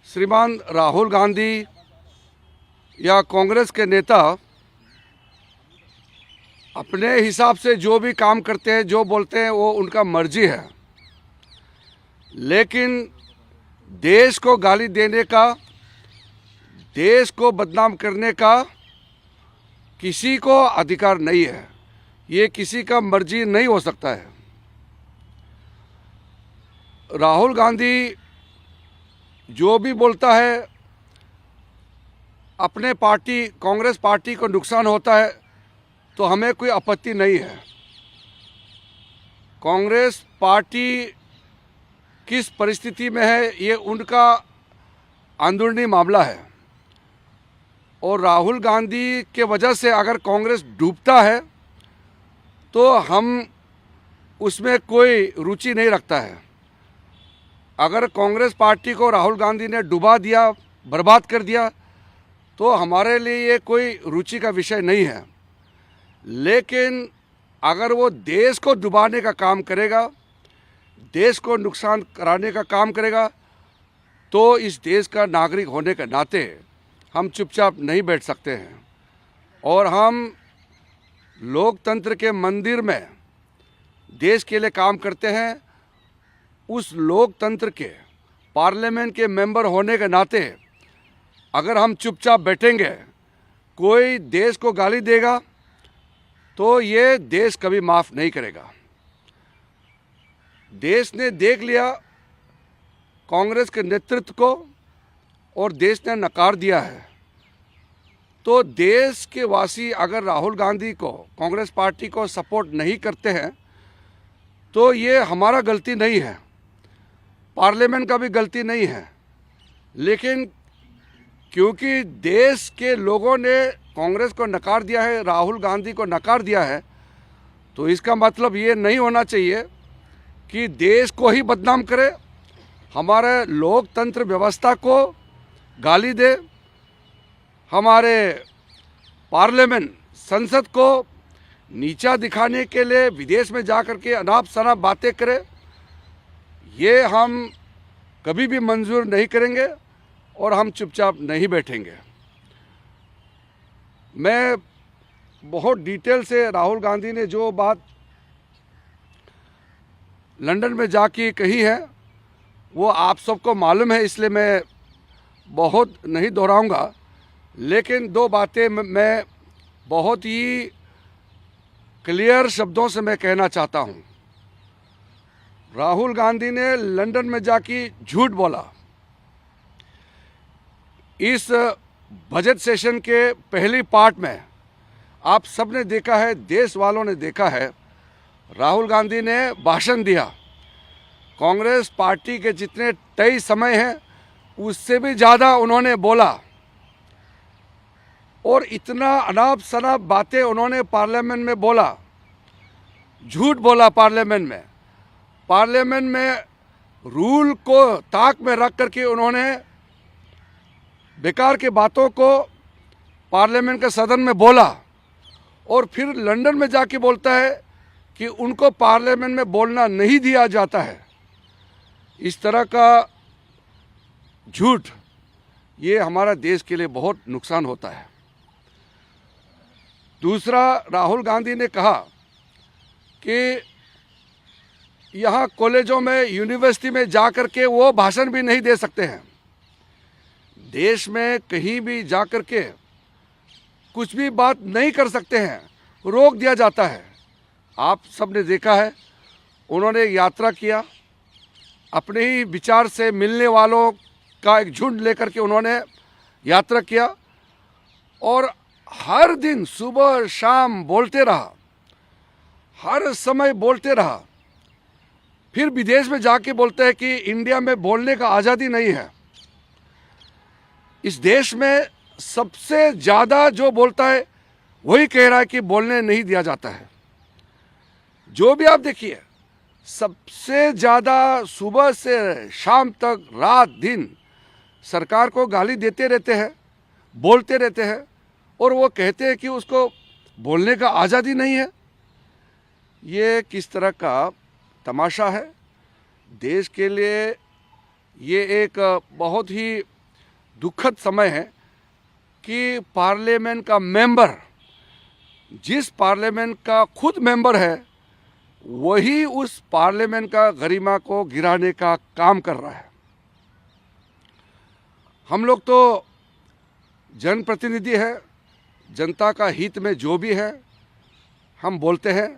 श्रीमान राहुल गांधी या कांग्रेस के नेता अपने हिसाब से जो भी काम करते हैं, जो बोलते हैं, वो उनका मर्जी है। लेकिन देश को गाली देने का, देश को बदनाम करने का किसी को अधिकार नहीं है। ये किसी का मर्जी नहीं हो सकता है। राहुल गांधी जो भी बोलता है, अपने पार्टी कांग्रेस पार्टी को नुकसान होता है तो हमें कोई आपत्ति नहीं है। कांग्रेस पार्टी किस परिस्थिति में है ये उनका अंदरूनी मामला है, और राहुल गांधी के वजह से अगर कांग्रेस डूबता है तो हम उसमें कोई रुचि नहीं रखता है। अगर कांग्रेस पार्टी को राहुल गांधी ने डुबा दिया, बर्बाद कर दिया, तो हमारे लिए ये कोई रुचि का विषय नहीं है। लेकिन अगर वो देश को डुबाने का काम करेगा, देश को नुकसान कराने का काम करेगा, तो इस देश का नागरिक होने के नाते हम चुपचाप नहीं बैठ सकते हैं। और हम लोकतंत्र के मंदिर में देश के लिए काम करते हैं। उस लोकतंत्र के पार्लियामेंट के मेंबर होने के नाते अगर हम चुपचाप बैठेंगे, कोई देश को गाली देगा तो ये देश कभी माफ़ नहीं करेगा। देश ने देख लिया कांग्रेस के नेतृत्व को और देश ने नकार दिया है। तो देश के वासी अगर राहुल गांधी को, कांग्रेस पार्टी को सपोर्ट नहीं करते हैं तो ये हमारा गलती नहीं है, पार्लियामेंट का भी गलती नहीं है। लेकिन क्योंकि देश के लोगों ने कांग्रेस को नकार दिया है, राहुल गांधी को नकार दिया है, तो इसका मतलब ये नहीं होना चाहिए कि देश को ही बदनाम करे, हमारे लोकतंत्र व्यवस्था को गाली दे, हमारे पार्लियामेंट संसद को नीचा दिखाने के लिए विदेश में जाकर के अनाप शनाप बातें करे। ये हम कभी भी मंजूर नहीं करेंगे और हम चुपचाप नहीं बैठेंगे। मैं बहुत डिटेल से राहुल गांधी ने जो बात लंदन में जाके कही है वो आप सबको मालूम है, इसलिए मैं बहुत नहीं दोहराऊंगा। लेकिन दो बातें मैं बहुत ही क्लियर शब्दों से मैं कहना चाहता हूं। राहुल गांधी ने लंदन में जाके झूठ बोला। इस बजट सेशन के पहली पार्ट में आप सबने देखा है, देश वालों ने देखा है, राहुल गांधी ने भाषण दिया। कांग्रेस पार्टी के जितने तय समय हैं उससे भी ज़्यादा उन्होंने बोला, और इतना अनाप शनाप बातें उन्होंने पार्लियामेंट में बोला, झूठ बोला पार्लियामेंट में। पार्लियामेंट में रूल को ताक में रख करके उन्होंने बेकार की बातों को पार्लियामेंट के सदन में बोला, और फिर लंदन में जाके बोलता है कि उनको पार्लियामेंट में बोलना नहीं दिया जाता है। इस तरह का झूठ, ये हमारा देश के लिए बहुत नुकसान होता है। दूसरा, राहुल गांधी ने कहा कि यहाँ कॉलेजों में, यूनिवर्सिटी में जाकर के वो भाषण भी नहीं दे सकते हैं। देश में कहीं भी जाकर के कुछ भी बात नहीं कर सकते हैं, रोक दिया जाता है। आप सबने देखा है, उन्होंने यात्रा किया, अपने ही विचार से मिलने वालों का एक झुंड लेकर के उन्होंने यात्रा किया, और हर दिन सुबह शाम बोलते रहा, हर समय बोलते रहा। फिर विदेश में जाके बोलते हैं कि इंडिया में बोलने का आज़ादी नहीं है। इस देश में सबसे ज़्यादा जो बोलता है वही कह रहा है कि बोलने नहीं दिया जाता है। जो भी आप देखिए, सबसे ज़्यादा सुबह से शाम तक, रात दिन सरकार को गाली देते रहते हैं, बोलते रहते हैं, और वो कहते हैं कि उसको बोलने का आज़ादी नहीं है। ये किस तरह का तमाशा है। देश के लिए ये एक बहुत ही दुखद समय है कि पार्लियामेंट का मेंबर, जिस पार्लियामेंट का खुद मेंबर है, वही उस पार्लियामेंट का गरिमा को गिराने का काम कर रहा है। हम लोग तो जनप्रतिनिधि है, जनता का हित में जो भी है हम बोलते हैं,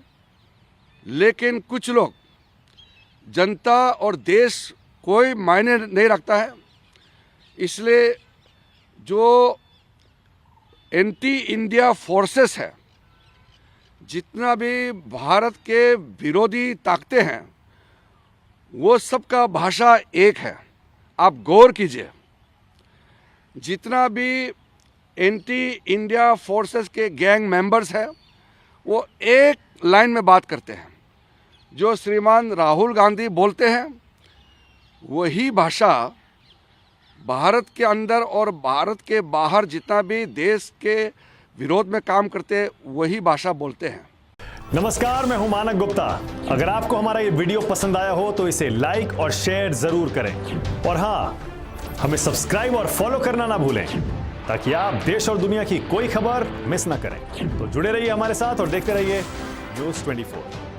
लेकिन कुछ लोग जनता और देश कोई मायने नहीं रखता है, इसलिए जो एंटी इंडिया फोर्सेस है, जितना भी भारत के विरोधी ताकतें हैं, वो सबका भाषा एक है। आप गौर कीजिए, जितना भी एंटी इंडिया फोर्सेस के गैंग मेंबर्स हैं, वो एक लाइन में बात करते हैं। जो श्रीमान राहुल गांधी बोलते हैं, वही भाषा भारत के अंदर और भारत के बाहर जितना भी देश के विरोध में काम करते हैं, वही भाषा बोलते हैं। नमस्कार, मैं हूं मानक गुप्ता। अगर आपको हमारा ये वीडियो पसंद आया हो तो इसे लाइक और शेयर जरूर करें, और हाँ, हमें सब्सक्राइब और फॉलो करना ना भूलें, ताकि आप देश और दुनिया की कोई खबर मिस ना करें। तो जुड़े रहिए हमारे साथ और देखते रहिए News 24।